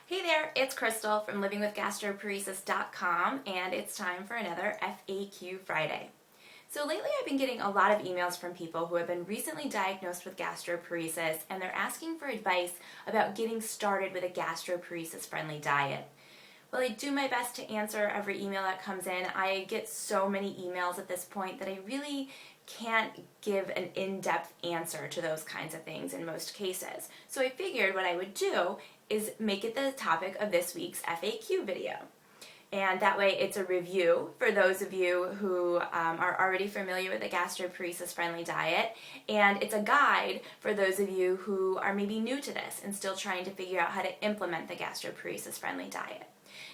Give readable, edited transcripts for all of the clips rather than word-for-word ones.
Hey there, it's Crystal from livingwithgastroparesis.com, and it's time for another FAQ Friday. So lately I've been getting a lot of emails from people who have been recently diagnosed with gastroparesis, and they're asking for advice about getting started with a gastroparesis-friendly diet. Well, I do my best to answer every email that comes in. I get so many emails at this point that I really can't give an in-depth answer to those kinds of things in most cases. So I figured what I would do is make it the topic of this week's FAQ video. And that way it's a review for those of you who are already familiar with the gastroparesis-friendly diet, and it's a guide for those of you who are maybe new to this and still trying to figure out how to implement the gastroparesis-friendly diet.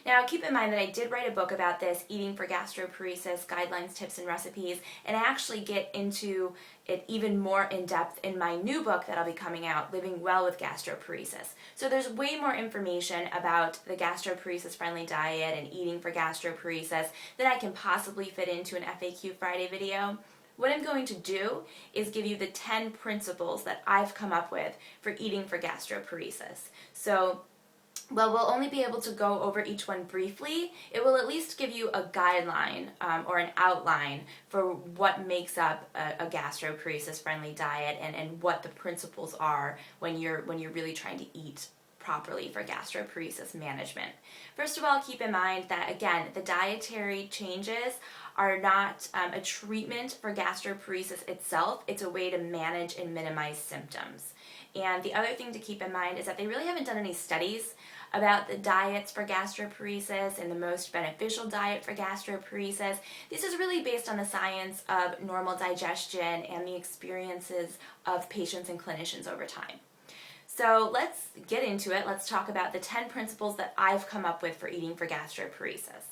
Now, keep in mind that I did write a book about this, Eating for Gastroparesis, Guidelines, Tips, and Recipes, and I actually get into it even more in depth in my new book that'll be coming out, Living Well with Gastroparesis. So there's way more information about the gastroparesis-friendly diet and eating for gastroparesis than I can possibly fit into an FAQ Friday video. What I'm going to do is give you the 10 principles that I've come up with for eating for gastroparesis. So well, we'll only be able to go over each one briefly. It will at least give you a guideline or an outline for what makes up a gastroparesis-friendly diet and what the principles are when you're really trying to eat properly for gastroparesis management. First of all, keep in mind that, again, the dietary changes are not a treatment for gastroparesis itself. It's a way to manage and minimize symptoms. And the other thing to keep in mind is that they really haven't done any studies about the diets for gastroparesis and the most beneficial diet for gastroparesis. This is really based on the science of normal digestion and the experiences of patients and clinicians over time. So let's get into it. Let's talk about the 10 principles that I've come up with for eating for gastroparesis.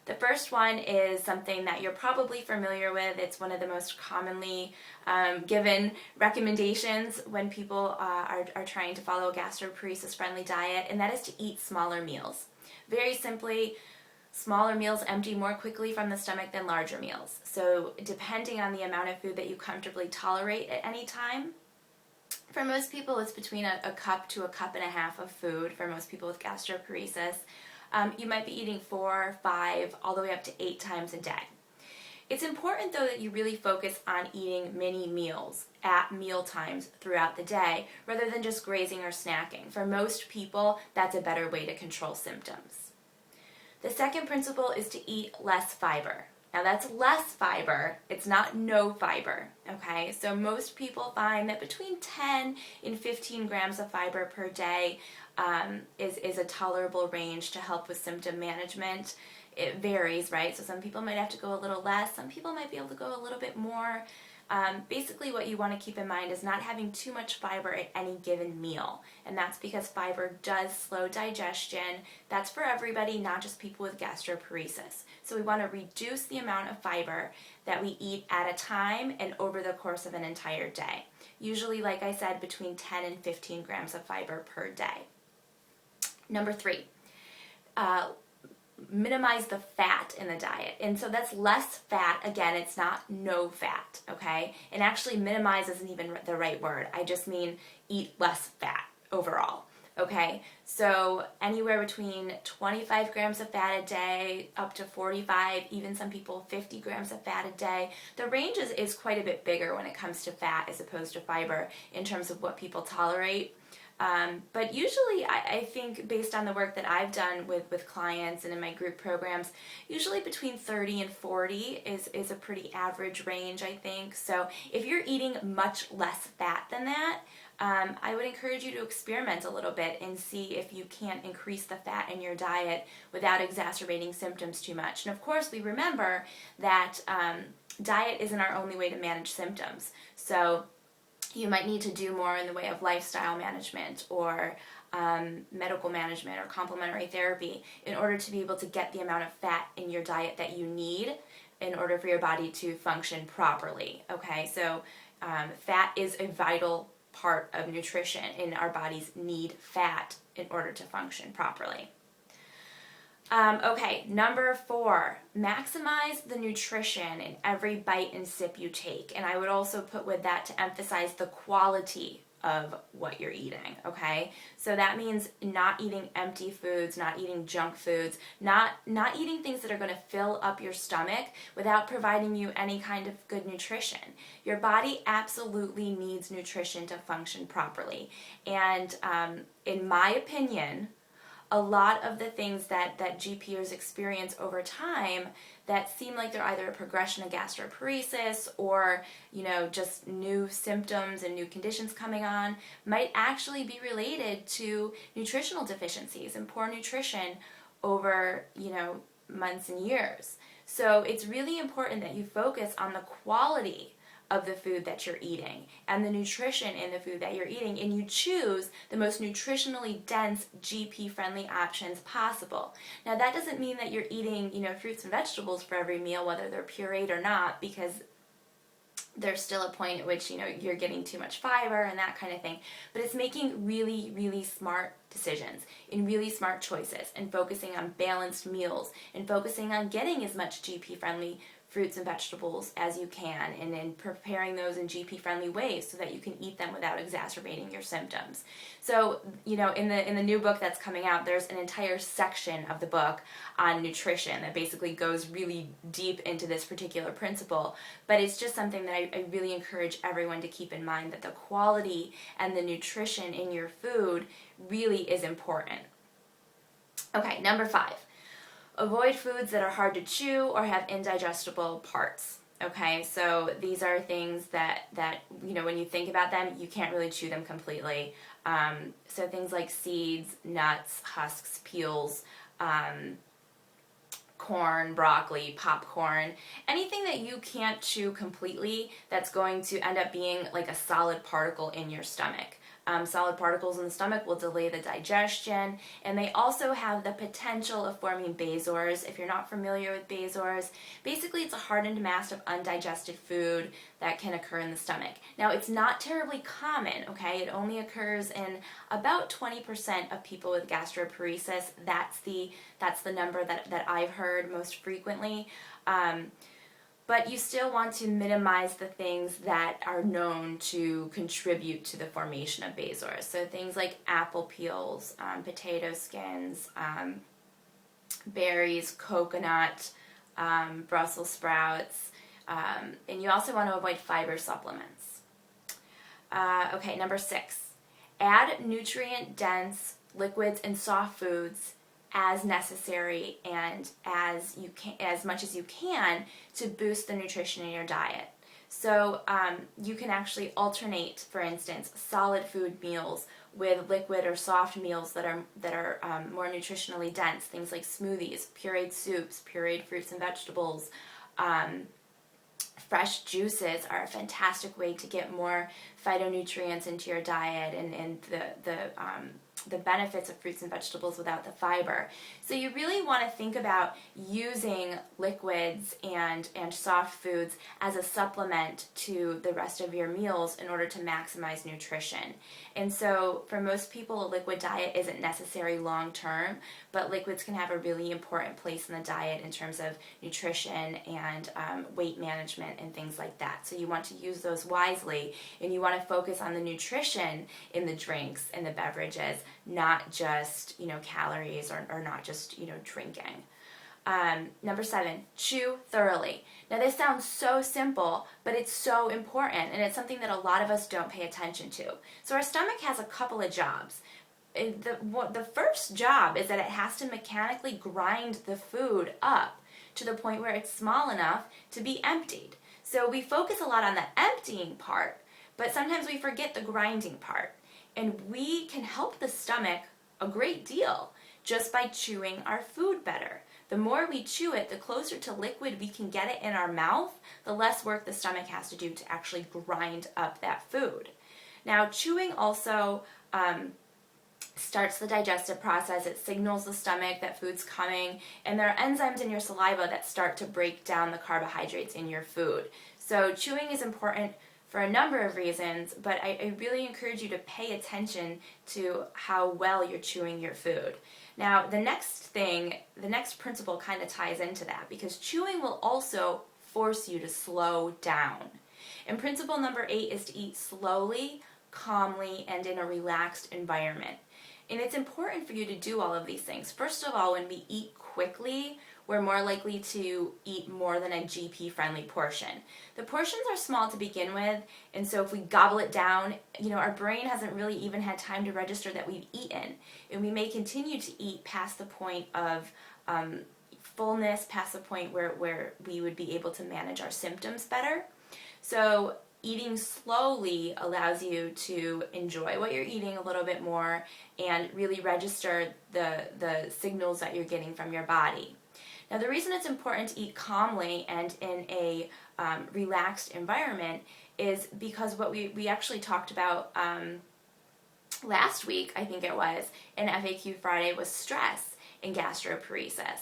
The first one is something that you're probably familiar with. It's one of the most commonly given recommendations when people are trying to follow a gastroparesis-friendly diet, and that is to eat smaller meals. Very simply, smaller meals empty more quickly from the stomach than larger meals. So depending on the amount of food that you comfortably tolerate at any time, for most people it's between a cup to a cup and a half of food for most people with gastroparesis. You might be eating 4, 5, all the way up to 8 times a day. It's important, though, that you really focus on eating mini meals at meal times throughout the day rather than just grazing or snacking. For most people, that's a better way to control symptoms. The second principle is to eat less fiber. Now, that's less fiber. It's not no fiber, okay? So most people find that between 10 and 15 grams of fiber per day is a tolerable range to help with symptom management. It varies, right? So some people might have to go a little less. Some people might be able to go a little bit more. Basically, what you want to keep in mind is not having too much fiber at any given meal. And that's because fiber does slow digestion. That's for everybody, not just people with gastroparesis. So we want to reduce the amount of fiber that we eat at a time and over the course of an entire day. Usually, like I said, between 10 and 15 grams of fiber per day. Number 3. Minimize the fat in the diet. And so that's less fat. Again, it's not no fat, okay? And actually minimize isn't even the right word. I just mean eat less fat overall, okay? So anywhere between 25 grams of fat a day up to 45, even some people 50 grams of fat a day. The range is quite a bit bigger when it comes to fat as opposed to fiber in terms of what people tolerate. But usually I think based on the work that I've done with clients and in my group programs, usually between 30 and 40 is a pretty average range, I think. So if you're eating much less fat than that, I would encourage you to experiment a little bit and see if you can't increase the fat in your diet without exacerbating symptoms too much. And of course, we remember that diet isn't our only way to manage symptoms. So you might need to do more in the way of lifestyle management or medical management or complementary therapy in order to be able to get the amount of fat in your diet that you need in order for your body to function properly, okay? So fat is a vital part of nutrition, and our bodies need fat in order to function properly. Okay, number 4, maximize the nutrition in every bite and sip you take. And I would also put with that to emphasize the quality of what you're eating, okay? So that means not eating empty foods, not eating junk foods, not eating things that are going to fill up your stomach without providing you any kind of good nutrition. Your body absolutely needs nutrition to function properly. And in my opinion, a lot of the things that GPers experience over time that seem like they're either a progression of gastroparesis or, just new symptoms and new conditions coming on might actually be related to nutritional deficiencies and poor nutrition over, months and years. So it's really important that you focus on the quality of the food that you're eating and the nutrition in the food that you're eating, and you choose the most nutritionally dense GP-friendly options possible. Now that doesn't mean that you're eating, fruits and vegetables for every meal, whether they're pureed or not, because there's still a point at which, you're getting too much fiber and that kind of thing. But it's making really, really smart decisions and really smart choices and focusing on balanced meals and focusing on getting as much GP-friendly fruits and vegetables as you can, and then preparing those in GP-friendly ways so that you can eat them without exacerbating your symptoms. So, in the new book that's coming out, there's an entire section of the book on nutrition that basically goes really deep into this particular principle. But it's just something that I really encourage everyone to keep in mind, that the quality and the nutrition in your food really is important. Okay, number 5. Avoid foods that are hard to chew or have indigestible parts. Okay, so these are things that when you think about them, you can't really chew them completely. So things like seeds, nuts, husks, peels, corn, broccoli, popcorn, anything that you can't chew completely that's going to end up being like a solid particle in your stomach. Solid particles in the stomach will delay the digestion, and they also have the potential of forming basors. If you're not familiar with basors, basically it's a hardened mass of undigested food that can occur in the stomach. Now, it's not terribly common, okay? It only occurs in about 20% of people with gastroparesis. That's the number that I've heard most frequently. But you still want to minimize the things that are known to contribute to the formation of basors. So things like apple peels, potato skins, berries, coconut, Brussels sprouts, and you also want to avoid fiber supplements. Okay, number 6. Add nutrient-dense liquids and soft foods as necessary and as much as you can to boost the nutrition in your diet. So you can actually alternate, for instance, solid food meals with liquid or soft meals that are more nutritionally dense. Things like smoothies, pureed soups, pureed fruits and vegetables. Fresh juices are a fantastic way to get more phytonutrients into your diet and the benefits of fruits and vegetables without the fiber. So you really want to think about using liquids and soft foods as a supplement to the rest of your meals in order to maximize nutrition. And so for most people, a liquid diet isn't necessary long term, but liquids can have a really important place in the diet in terms of nutrition and weight management and things like that. So you want to use those wisely, and you want to focus on the nutrition in the drinks and the beverages, not just, calories or not just, drinking. Number 7, chew thoroughly. Now this sounds so simple, but it's so important, and it's something that a lot of us don't pay attention to. So our stomach has a couple of jobs. The first job is that it has to mechanically grind the food up to the point where it's small enough to be emptied. So we focus a lot on the emptying part, but sometimes we forget the grinding part. And we can help the stomach a great deal just by chewing our food better. The more we chew it, the closer to liquid we can get it in our mouth, the less work the stomach has to do to actually grind up that food. Now, chewing also starts the digestive process. It signals the stomach that food's coming, and there are enzymes in your saliva that start to break down the carbohydrates in your food. So chewing is important for a number of reasons, but I really encourage you to pay attention to how well you're chewing your food. Now, the next principle kind of ties into that, because chewing will also force you to slow down. And principle number 8 is to eat slowly, calmly and in a relaxed environment. And it's important for you to do all of these things. First of all, when we eat quickly, we're more likely to eat more than a GP-friendly portion. The portions are small to begin with, and so if we gobble it down, our brain hasn't really even had time to register that we've eaten. And we may continue to eat past the point of fullness, past the point where we would be able to manage our symptoms better. So eating slowly allows you to enjoy what you're eating a little bit more and really register the signals that you're getting from your body. Now, the reason it's important to eat calmly and in a relaxed environment is because what we actually talked about last week, I think it was, in FAQ Friday, was stress in gastroparesis.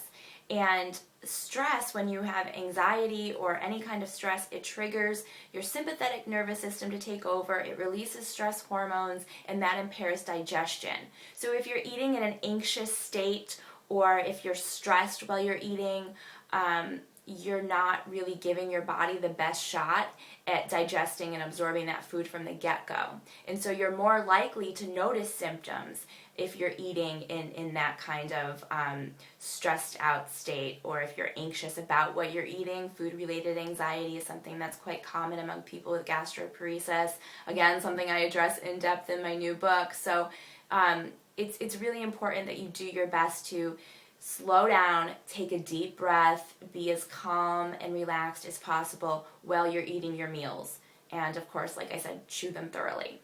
And stress, when you have anxiety or any kind of stress, it triggers your sympathetic nervous system to take over, it releases stress hormones, and that impairs digestion. So if you're eating in an anxious state, or if you're stressed while you're eating, you're not really giving your body the best shot at digesting and absorbing that food from the get-go. And so you're more likely to notice symptoms if you're eating in that kind of stressed out state, or if you're anxious about what you're eating. Food-related anxiety is something that's quite common among people with gastroparesis. Again, something I address in depth in my new book. So it's really important that you do your best to slow down, take a deep breath, be as calm and relaxed as possible while you're eating your meals. And of course, like I said, chew them thoroughly.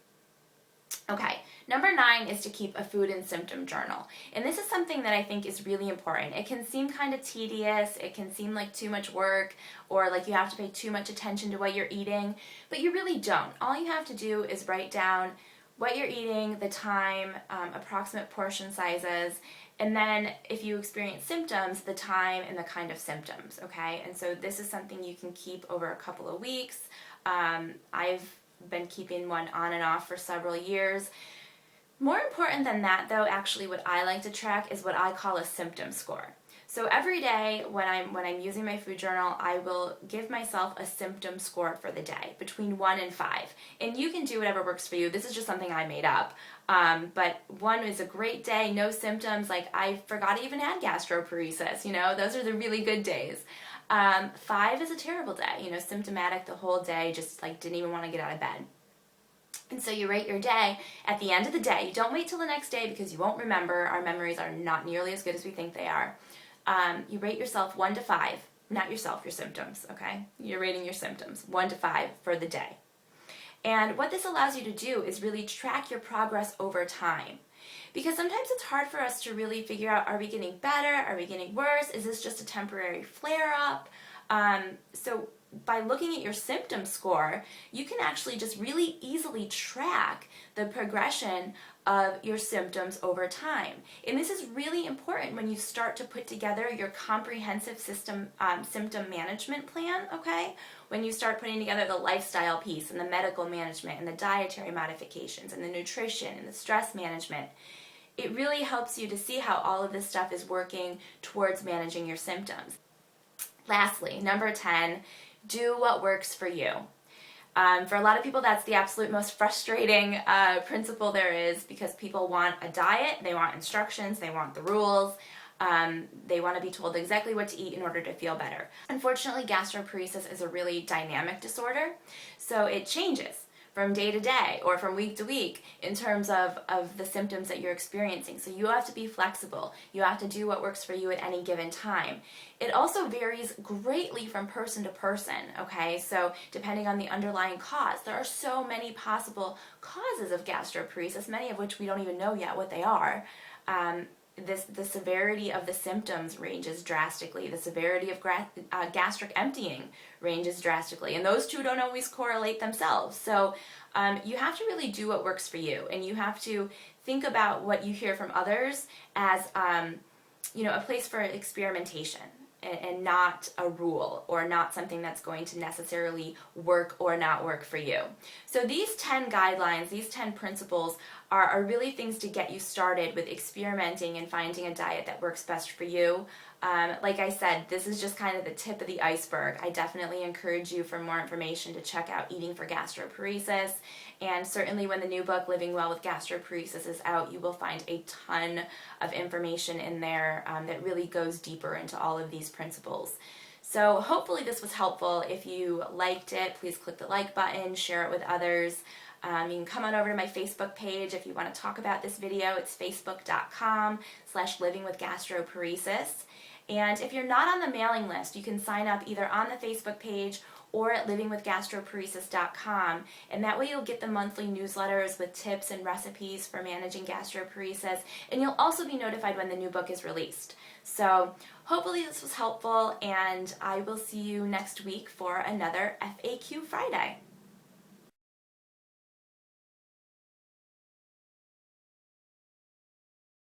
Okay, number 9 is to keep a food and symptom journal. And this is something that I think is really important. It can seem kind of tedious, it can seem like too much work, or like you have to pay too much attention to what you're eating, but you really don't. All you have to do is write down what you're eating, the time, approximate portion sizes, and then if you experience symptoms, the time and the kind of symptoms, okay? And so this is something you can keep over a couple of weeks. I've been keeping one on and off for several years. More important than that, though, actually what I like to track is what I call a symptom score. So every day when I'm using my food journal, I will give myself a symptom score for the day, between 1 and 5. And you can do whatever works for you. This is just something I made up. But 1 is a great day, no symptoms, like I forgot I even had gastroparesis, those are the really good days. 5 is a terrible day, symptomatic the whole day, just like didn't even want to get out of bed. And so you rate your day at the end of the day. You don't wait till the next day because you won't remember. Our memories are not nearly as good as we think they are. You rate yourself 1 to 5, not yourself, your symptoms, okay? You're rating your symptoms, 1 to 5 for the day. And what this allows you to do is really track your progress over time. Because sometimes it's hard for us to really figure out, are we getting better? Are we getting worse? Is this just a temporary flare-up? So by looking at your symptom score, you can actually just really easily track the progression of your symptoms over time. And this is really important when you start to put together your comprehensive symptom management plan, okay? When you start putting together the lifestyle piece and the medical management and the dietary modifications and the nutrition and the stress management, it really helps you to see how all of this stuff is working towards managing your symptoms. Lastly, number 10, do what works for you. For a lot of people, that's the absolute most frustrating principle there is, because people want a diet, they want instructions, they want the rules, they want to be told exactly what to eat in order to feel better. Unfortunately, gastroparesis is a really dynamic disorder, so it changes from day to day or from week to week in terms of the symptoms that you're experiencing. So you have to be flexible. You have to do what works for you at any given time. It also varies greatly from person to person, okay? So depending on the underlying cause, there are so many possible causes of gastroparesis, many of which we don't even know yet what they are. The severity of the symptoms ranges drastically. The severity of gastric emptying ranges drastically. And those two don't always correlate themselves. So you have to really do what works for you. And you have to think about what you hear from others as a place for experimentation and not a rule or not something that's going to necessarily work or not work for you. So these 10 guidelines, these 10 principles are really things to get you started with experimenting and finding a diet that works best for you. Like I said, this is just kind of the tip of the iceberg. I definitely encourage you for more information to check out Eating for Gastroparesis, and certainly when the new book, Living Well with Gastroparesis, is out, you will find a ton of information in there that really goes deeper into all of these principles. So hopefully this was helpful. If you liked it, please click the like button, share it with others. You can come on over to my Facebook page if you want to talk about this video. It's facebook.com/livingwithgastroparesis. And if you're not on the mailing list, you can sign up either on the Facebook page or at livingwithgastroparesis.com, and that way you'll get the monthly newsletters with tips and recipes for managing gastroparesis, and you'll also be notified when the new book is released. So hopefully this was helpful, and I will see you next week for another FAQ Friday.